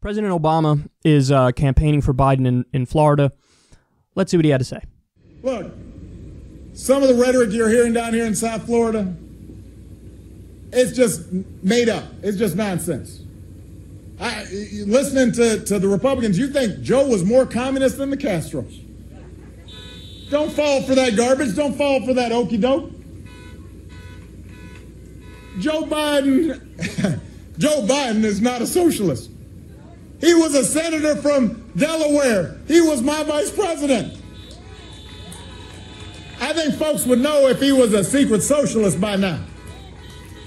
President Obama is campaigning for Biden in Florida. Let's see what he had to say. Look, some of the rhetoric you're hearing down here in South Florida, it's just made up. It's just nonsense. Listening to the Republicans, you think Joe was more communist than the Castros. Don't fall for that garbage. Don't fall for that okey doke. Joe Biden is not a socialist. He was a senator from Delaware. He was my vice president. I think folks would know if he was a secret socialist by now.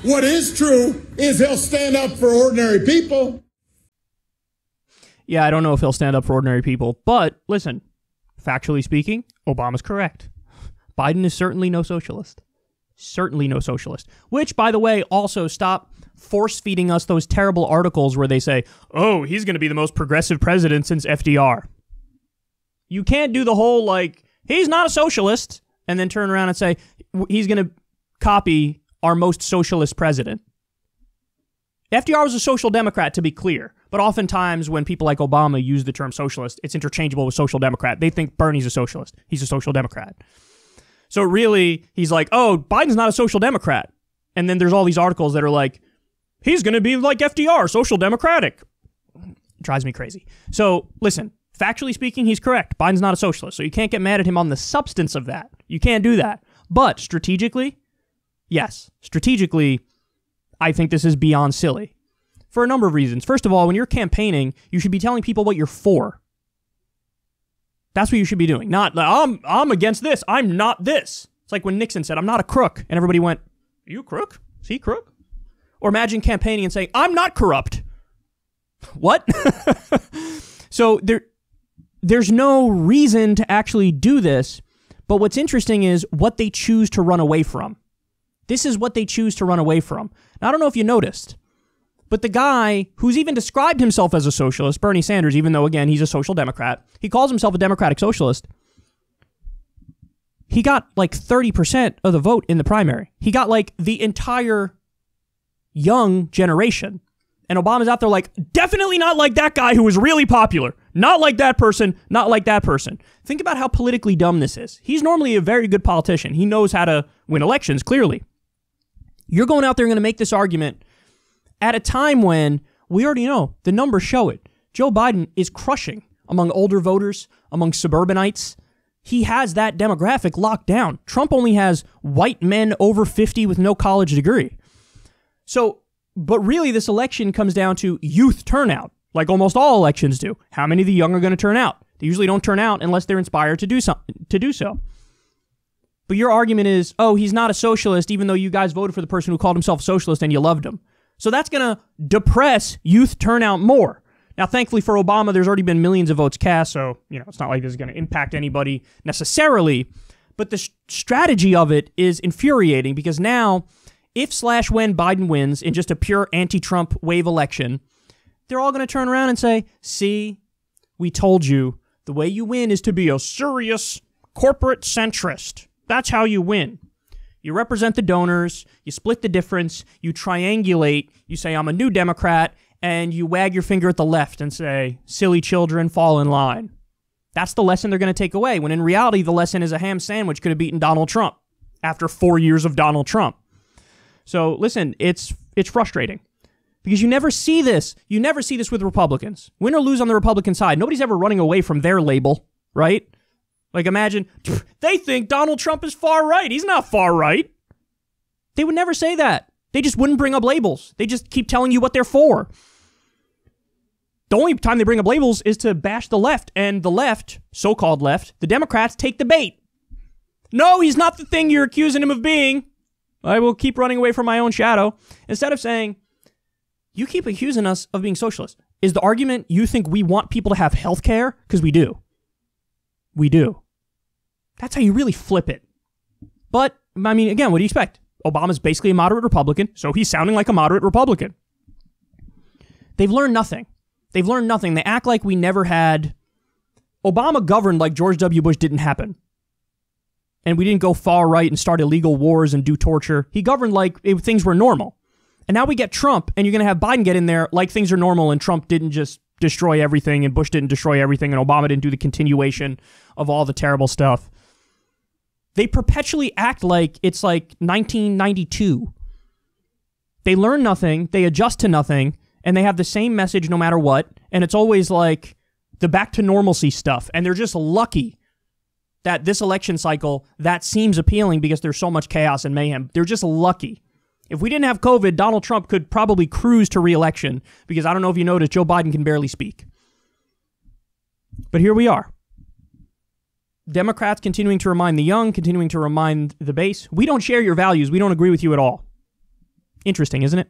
What is true is he'll stand up for ordinary people. Yeah, I don't know if he'll stand up for ordinary people, but listen, factually speaking, Obama's correct. Biden is certainly no socialist. Certainly no socialist. Which, by the way, also stop force-feeding us those terrible articles where they say, oh, he's going to be the most progressive president since FDR. You can't do the whole, like, he's not a socialist, and then turn around and say, he's going to copy our most socialist president. FDR was a social democrat, to be clear, but oftentimes when people like Obama use the term socialist, it's interchangeable with social democrat. They think Bernie's a socialist. He's a social democrat. So really, he's like, oh, Biden's not a social democrat. And then there's all these articles that are like, he's going to be like FDR, social democratic. It drives me crazy. So listen, factually speaking, he's correct. Biden's not a socialist. So you can't get mad at him on the substance of that. You can't do that. But strategically, yes. Strategically, I think this is beyond silly. For a number of reasons. First of all, when you're campaigning, you should be telling people what you're for. That's what you should be doing. Not, I'm against this. I'm not this. It's like when Nixon said, I'm not a crook. And everybody went, are you a crook? Is he a crook? Or imagine campaigning and saying, I'm not corrupt. What? So there's no reason to actually do this. But what's interesting is what they choose to run away from. This is what they choose to run away from. Now, I don't know if you noticed, but the guy who's even described himself as a socialist, Bernie Sanders, even though, again, he's a social democrat, he calls himself a democratic socialist. He got like 30% of the vote in the primary. He got like the entire young generation. And Obama's out there like, definitely not like that guy who was really popular. Not like that person, not like that person. Think about how politically dumb this is. He's normally a very good politician. He knows how to win elections, clearly. You're going out there and going to make this argument at a time when we already know the numbers show it. Joe Biden is crushing among older voters, among suburbanites. He has that demographic locked down. Trump only has white men over 50 with no college degree. So, but really this election comes down to youth turnout, like almost all elections do. How many of the young are going to turn out? They usually don't turn out unless they're inspired to do so. But your argument is, oh, he's not a socialist, even though you guys voted for the person who called himself a socialist and you loved him. So that's going to depress youth turnout more. Now, thankfully for Obama, there's already been millions of votes cast, so it's not like this is going to impact anybody necessarily. But the strategy of it is infuriating because now, if/when Biden wins in just a pure anti-Trump wave election, they're all going to turn around and say, see, we told you the way you win is to be a serious corporate centrist. That's how you win. You represent the donors, you split the difference, you triangulate, you say, I'm a new Democrat, and you wag your finger at the left and say, silly children, fall in line. That's the lesson they're going to take away, when in reality, the lesson is a ham sandwich could have beaten Donald Trump after 4 years of Donald Trump. So listen, it's frustrating because you never see this. You never see this with Republicans. Win or lose on the Republican side, nobody's ever running away from their label, right? Like imagine, they think Donald Trump is far right. He's not far right. They would never say that. They just wouldn't bring up labels. They just keep telling you what they're for. The only time they bring up labels is to bash the left, and the left, so-called left, the Democrats take the bait. No, he's not the thing you're accusing him of being. I will keep running away from my own shadow. Instead of saying, you keep accusing us of being socialist. Is the argument you think we want people to have health care? Because we do. We do. That's how you really flip it. But, I mean, again, what do you expect? Obama's basically a moderate Republican, so he's sounding like a moderate Republican. They've learned nothing. They've learned nothing. They act like we never had... Obama governed like George W. Bush didn't happen. And we didn't go far right and start illegal wars and do torture. He governed like things were normal. And now we get Trump, and you're going to have Biden get in there like things are normal, and Trump didn't just destroy everything, and Bush didn't destroy everything, and Obama didn't do the continuation of all the terrible stuff. They perpetually act like it's like 1992. They learn nothing, they adjust to nothing, and they have the same message no matter what, and it's always like the back to normalcy stuff, and they're just lucky that this election cycle, that seems appealing because there's so much chaos and mayhem. They're just lucky. If we didn't have COVID, Donald Trump could probably cruise to re-election, because I don't know if you noticed, Joe Biden can barely speak. But here we are. Democrats continuing to remind the young, continuing to remind the base, we don't share your values, we don't agree with you at all. Interesting, isn't it?